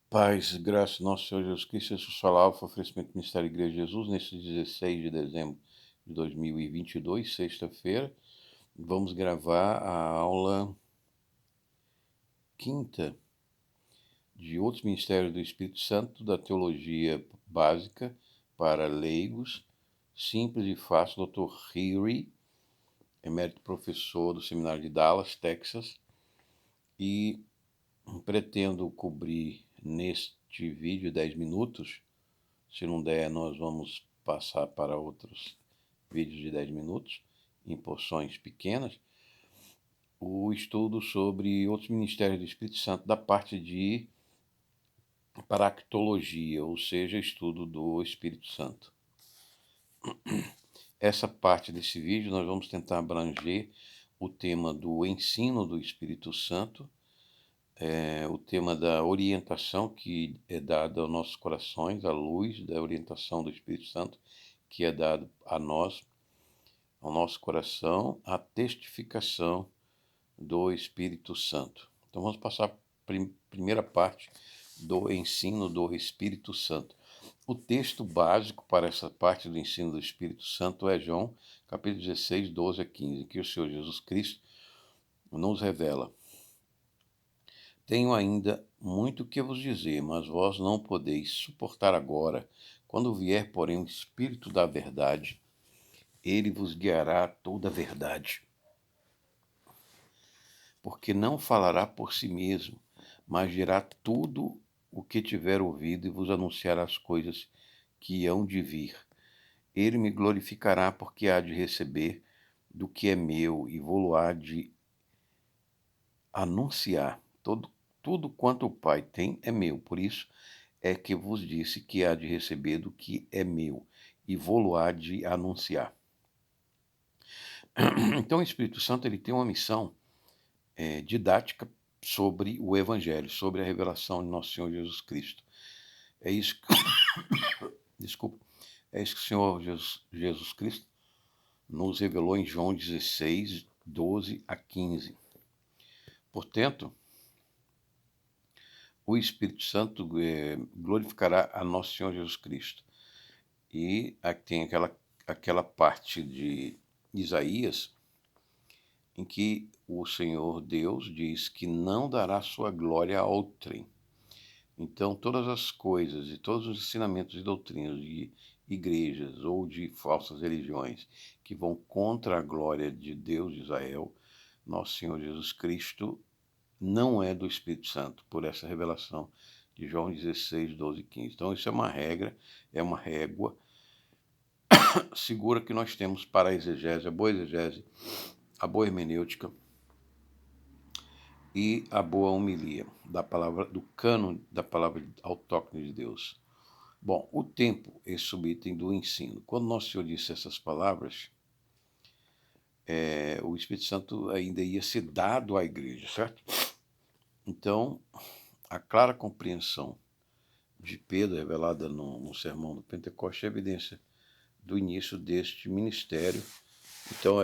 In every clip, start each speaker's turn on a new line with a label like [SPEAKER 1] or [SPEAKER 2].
[SPEAKER 1] Paz, graça, nosso Senhor Jesus Cristo, Jesus Alfa, oferecimento do Ministério Igreja de Jesus, nesse 16 de dezembro de 2022, sexta-feira. Vamos gravar a aula quinta de outros ministérios do Espírito Santo, da teologia básica para leigos, simples e fácil, Dr. Henry, emérito professor do Seminário de Dallas, Texas, e pretendo cobrir neste vídeo 10 minutos. Se não der, nós vamos passar para outros vídeos de 10 minutos, em porções pequenas, o estudo sobre outros ministérios do Espírito Santo da parte de paractologia, ou seja, estudo do Espírito Santo. Essa parte desse vídeo nós vamos tentar abranger o tema do ensino do Espírito Santo, o tema da orientação que é dada aos nossos corações, a luz da orientação do Espírito Santo que é dado a nós, ao nosso coração, a testificação do Espírito Santo. Então vamos passar a primeira parte do ensino do Espírito Santo. O texto básico para essa parte do ensino do Espírito Santo é João, capítulo 16, 12 a 15, que o Senhor Jesus Cristo nos revela: Tenho ainda muito que vos dizer, mas vós não podeis suportar agora. Quando vier, porém, o Espírito da verdade, ele vos guiará a toda a verdade. Porque não falará por si mesmo, mas dirá tudo o que tiver ouvido e vos anunciará as coisas que hão de vir. Ele me glorificará, porque há de receber do que é meu e vou-lo-á de anunciar. Tudo quanto o Pai tem é meu, por isso é que vos disse que há de receber do que é meu e vou-lo-á de anunciar. Então o Espírito Santo ele tem uma missão didática sobre o Evangelho, sobre a revelação de nosso Senhor Jesus Cristo. É isso que, desculpa, é isso que o Senhor Jesus Cristo nos revelou em João 16, 12 a 15. Portanto, o Espírito Santo glorificará a nosso Senhor Jesus Cristo. E aqui tem aquela parte de Isaías em que o Senhor Deus diz que não dará sua glória a outrem. Então, todas as coisas e todos os ensinamentos e doutrinas de igrejas ou de falsas religiões que vão contra a glória de Deus de Israel, nosso Senhor Jesus Cristo não é do Espírito Santo, por essa revelação de João 16, 12 e 15. Então, isso é uma regra, é uma régua segura que nós temos para a exegese, a boa hermenêutica e a boa homilia da palavra, do cânon da palavra autóctone de Deus. Bom, o tempo é subitem do ensino. Quando Nosso Senhor disse essas palavras, o Espírito Santo ainda ia ser dado à igreja, certo? Então, a clara compreensão de Pedro, revelada no sermão do Pentecostes, é evidência do início deste ministério. Então,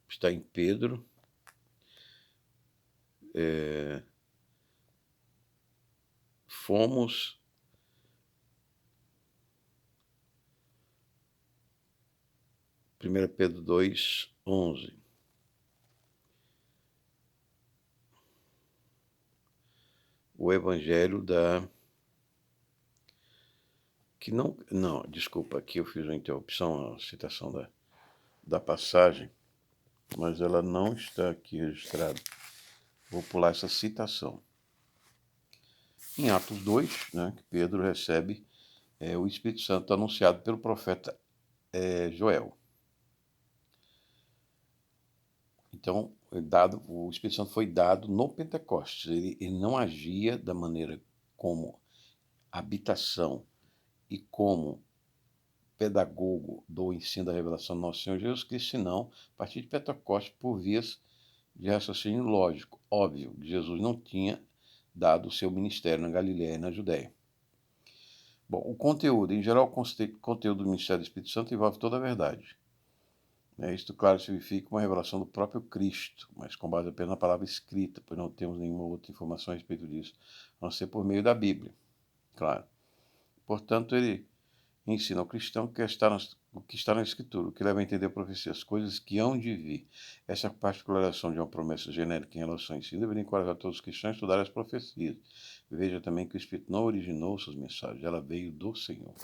[SPEAKER 1] está em Pedro, fomos Primeira Pedro 2, 11. O evangelho da... que não, desculpa, aqui eu fiz uma interrupção, a citação da passagem, mas ela não está aqui registrada. Vou pular essa citação. Em Atos 2, né, que Pedro recebe o Espírito Santo anunciado pelo profeta Joel. Então, o Espírito Santo foi dado no Pentecostes. Ele não agia da maneira como habitação e como pedagogo do ensino da revelação do nosso Senhor Jesus Cristo, senão a partir de Pentecostes por vias de raciocínio lógico, óbvio, que Jesus não tinha dado o seu ministério na Galiléia e na Judéia. Bom, o conteúdo, em geral, o conteúdo do ministério do Espírito Santo envolve toda a verdade. Isto, claro, significa uma revelação do próprio Cristo, mas com base apenas na palavra escrita, pois não temos nenhuma outra informação a respeito disso, a não ser por meio da Bíblia, claro. Portanto, ele ensina ao cristão o que está na Escritura, o que leva a entender a profecia, as coisas que hão de vir. Essa particularização de uma promessa genérica em relação a ensino deveria encorajar todos os cristãos a estudar as profecias. Veja também que o Espírito não originou suas mensagens, ela veio do Senhor.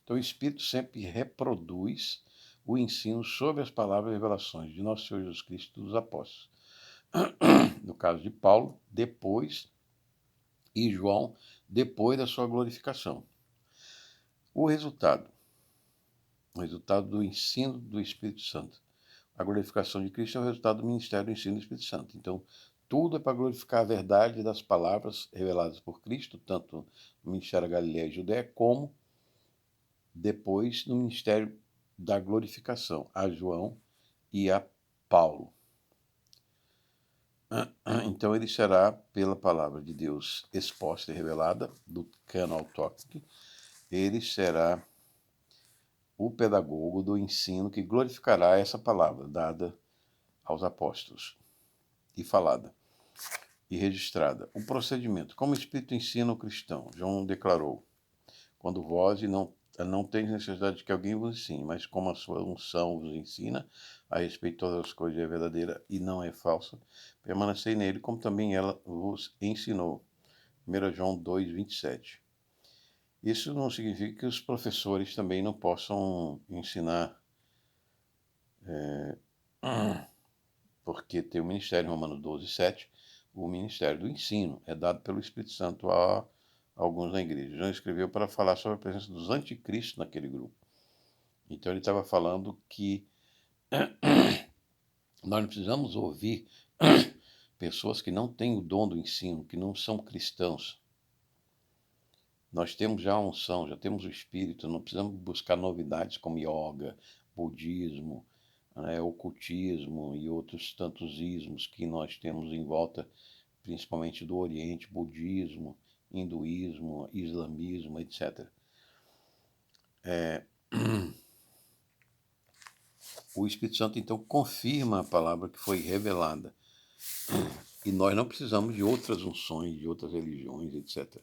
[SPEAKER 1] Então, o Espírito sempre reproduz o ensino sobre as palavras e revelações de nosso Senhor Jesus Cristo e dos apóstolos. No caso de Paulo, depois, e João, depois da sua glorificação. O resultado do ensino do Espírito Santo. A glorificação de Cristo é o resultado do ministério do ensino do Espírito Santo. Então, tudo é para glorificar a verdade das palavras reveladas por Cristo, tanto no ministério da Galileia e Judéia, como depois no ministério da glorificação, a João e a Paulo. Então, ele será, pela palavra de Deus exposta e revelada, do cano autóctone, ele será o pedagogo do ensino que glorificará essa palavra dada aos apóstolos e falada e registrada. O procedimento. Como o Espírito ensina o cristão, João declarou, quando vós não tendes necessidade de que alguém vos ensine, mas como a sua unção vos ensina a respeito de todas as coisas é verdadeira e não é falsa, permanecei nele, como também ela vos ensinou. 1 João 2, 27. Isso não significa que os professores também não possam ensinar, porque tem o ministério, Romanos 12, 7, o ministério do ensino, é dado pelo Espírito Santo a alguns na igreja. João escreveu para falar sobre a presença dos anticristos naquele grupo. Então ele estava falando que nós não precisamos ouvir pessoas que não têm o dom do ensino, que não são cristãos. Nós temos já a unção, já temos o Espírito, não precisamos buscar novidades como yoga, budismo, ocultismo e outros tantos ismos que nós temos em volta, principalmente do Oriente, budismo, hinduísmo, islamismo, etc. O Espírito Santo, então, confirma a palavra que foi revelada. E nós não precisamos de outras unções, de outras religiões, etc.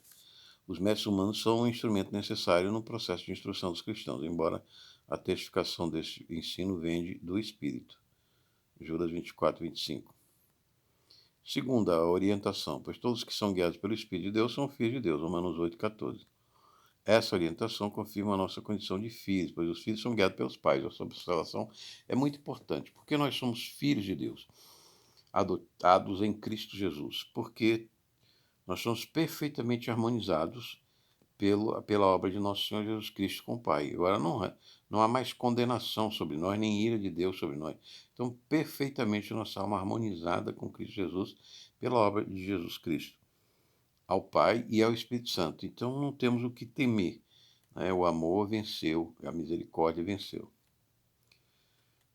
[SPEAKER 1] Os mestres humanos são um instrumento necessário no processo de instrução dos cristãos, embora a testificação desse ensino venha do Espírito. Judas 24, 25. Segunda, a orientação, pois todos que são guiados pelo Espírito de Deus são filhos de Deus, Romanos 8, 14. Essa orientação confirma a nossa condição de filhos, pois os filhos são guiados pelos pais. Essa observação é muito importante, porque nós somos filhos de Deus, adotados em Cristo Jesus, porque nós somos perfeitamente harmonizados pela obra de nosso Senhor Jesus Cristo com o Pai. Agora não há mais condenação sobre nós, nem ira de Deus sobre nós. Então, perfeitamente nossa alma harmonizada com Cristo Jesus pela obra de Jesus Cristo, ao Pai e ao Espírito Santo. Então, não temos o que temer. O amor venceu, a misericórdia venceu.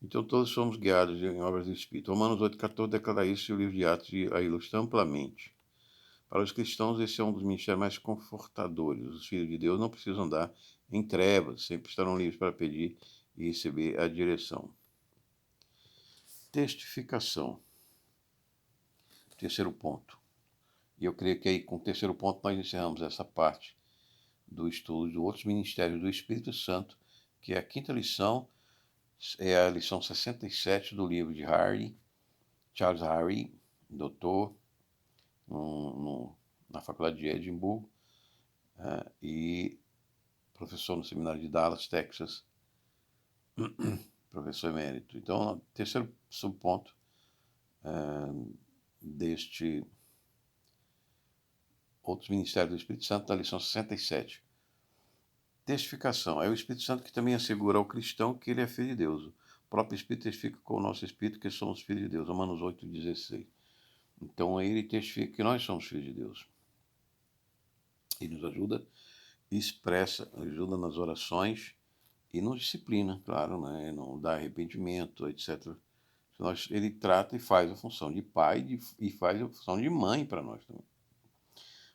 [SPEAKER 1] Então, todos somos guiados em obras do Espírito. Romanos 8,14 declara isso e o livro de Atos a ilustra amplamente. Para os cristãos, esse é um dos ministérios mais confortadores. Os filhos de Deus não precisam andar em trevas, sempre estarão livres para pedir e receber a direção. Testificação. Terceiro ponto. E eu creio que aí, com o terceiro ponto, nós encerramos essa parte do estudo de outros ministérios do Espírito Santo, que é a quinta lição, é a lição 67 do livro de Charles Harry, doutor, na faculdade de Edimburgo, e professor no seminário de Dallas, Texas, professor emérito. Então, o terceiro subponto deste outros ministérios do Espírito Santo, da lição 67. Testificação. É o Espírito Santo que também assegura ao cristão que ele é filho de Deus. O próprio Espírito testifica com o nosso Espírito que somos filhos de Deus. Romanos 8,16. Então, ele testifica que nós somos filhos de Deus. E nos ajuda, ajuda nas orações e nos disciplina, claro, não dá arrependimento, etc. Ele trata e faz a função de pai e faz a função de mãe para nós também.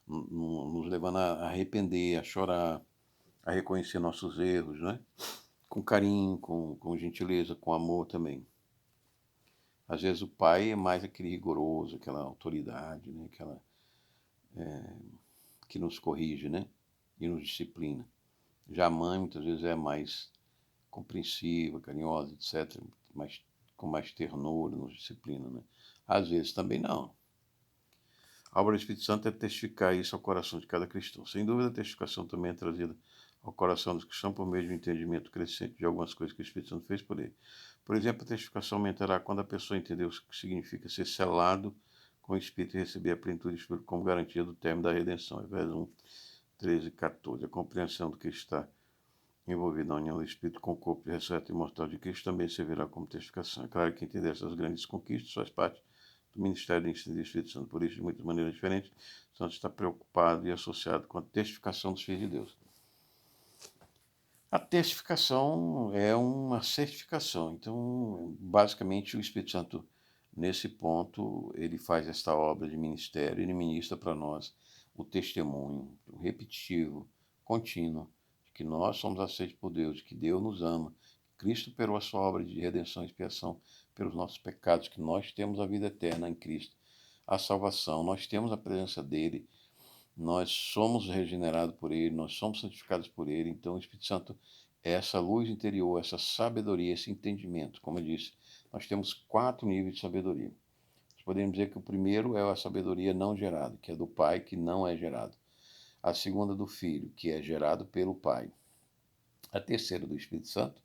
[SPEAKER 1] Nos levando a arrepender, a chorar, a reconhecer nossos erros, com carinho, com gentileza, com amor também. Às vezes o pai é mais aquele rigoroso, aquela autoridade, né? Que nos corrige, né? E nos disciplina. Já a mãe muitas vezes é mais compreensiva, carinhosa, etc., com mais ternura, nos disciplina, né? Às vezes também não. A obra do Espírito Santo é testificar isso ao coração de cada cristão. Sem dúvida, a testificação também é trazida ao coração dos cristãos por meio do entendimento crescente de algumas coisas que o Espírito Santo fez por ele. Por exemplo, a testificação aumentará quando a pessoa entender o que significa ser selado com o Espírito e receber a plenitude do Espírito como garantia do término da redenção. Efésios 1, 13 e 14. A compreensão do que está envolvido na união do Espírito com o corpo ressurreto e imortal de Cristo também servirá como testificação. É claro que entender essas grandes conquistas faz parte do ministério do ensino do Espírito Santo. Por isso, de muitas maneiras diferentes, o Santo está preocupado e associado com a testificação dos filhos de Deus. A testificação é uma certificação. Então, basicamente, o Espírito Santo, nesse ponto, ele faz esta obra de ministério, ele ministra para nós o testemunho repetitivo, contínuo, de que nós somos aceitos por Deus, de que Deus nos ama, Cristo operou a sua obra de redenção e expiação pelos nossos pecados, que nós temos a vida eterna em Cristo, a salvação, nós temos a presença dele, nós somos regenerados por ele, nós somos santificados por ele. Então o Espírito Santo é essa luz interior, essa sabedoria, esse entendimento. Como eu disse, nós temos 4 níveis de sabedoria. Nós podemos dizer que o primeiro é a sabedoria não gerada, que é do Pai, que não é gerado. A segunda do Filho, que é gerado pelo Pai. A terceira do Espírito Santo,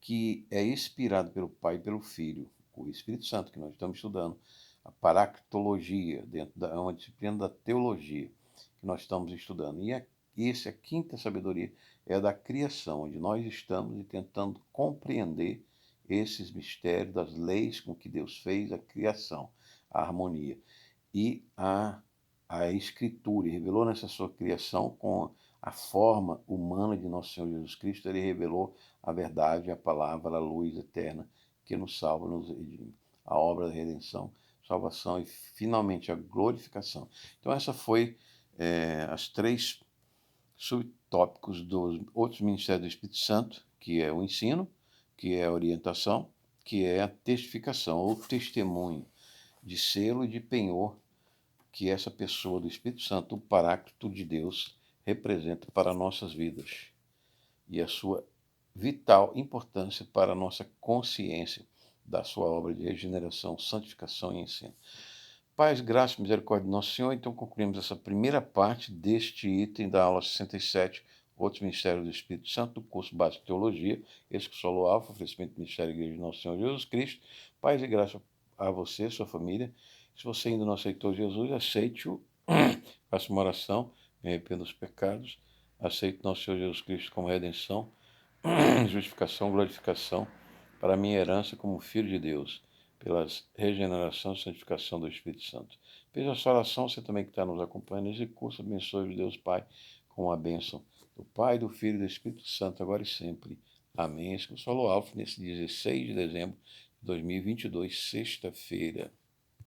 [SPEAKER 1] que é inspirado pelo Pai e pelo Filho. O Espírito Santo, que nós estamos estudando. A paractologia, é uma disciplina da teologia que nós estamos estudando. E a quinta sabedoria é a da criação, onde nós estamos tentando compreender esses mistérios das leis com que Deus fez a criação, a harmonia. E a Escritura, revelou nessa sua criação com a forma humana de nosso Senhor Jesus Cristo, ele revelou a verdade, a palavra, a luz eterna que nos salva, nos redime. A obra da redenção, salvação e finalmente a glorificação. Então essa foi as 3 subtópicos dos outros ministérios do Espírito Santo, que é o ensino, que é a orientação, que é a testificação ou testemunho de selo e de penhor que essa pessoa do Espírito Santo, o Paráclito de Deus, representa para nossas vidas e a sua vital importância para a nossa consciência da sua obra de regeneração, santificação e ensino. Paz, graça e misericórdia do nosso Senhor. Então concluímos essa primeira parte deste item da aula 67, Outros Ministérios do Espírito Santo, do curso básico de Teologia, esse que Solo Alfa, oferecimento do Ministério da Igreja de Nosso Senhor Jesus Cristo. Paz e graça a você, sua família. Se você ainda não aceitou Jesus, aceite-o, faça uma oração, me arrependa dos pecados, aceite nosso Senhor Jesus Cristo como redenção, justificação, glorificação, para a minha herança como filho de Deus, pela regeneração e santificação do Espírito Santo. Veja a sua oração, você também que está nos acompanhando nesse curso, abençoe Deus Pai com a bênção do Pai, do Filho e do Espírito Santo, agora e sempre. Amém. Esse é o Solo Alfa, nesse 16 de dezembro de 2022, sexta-feira.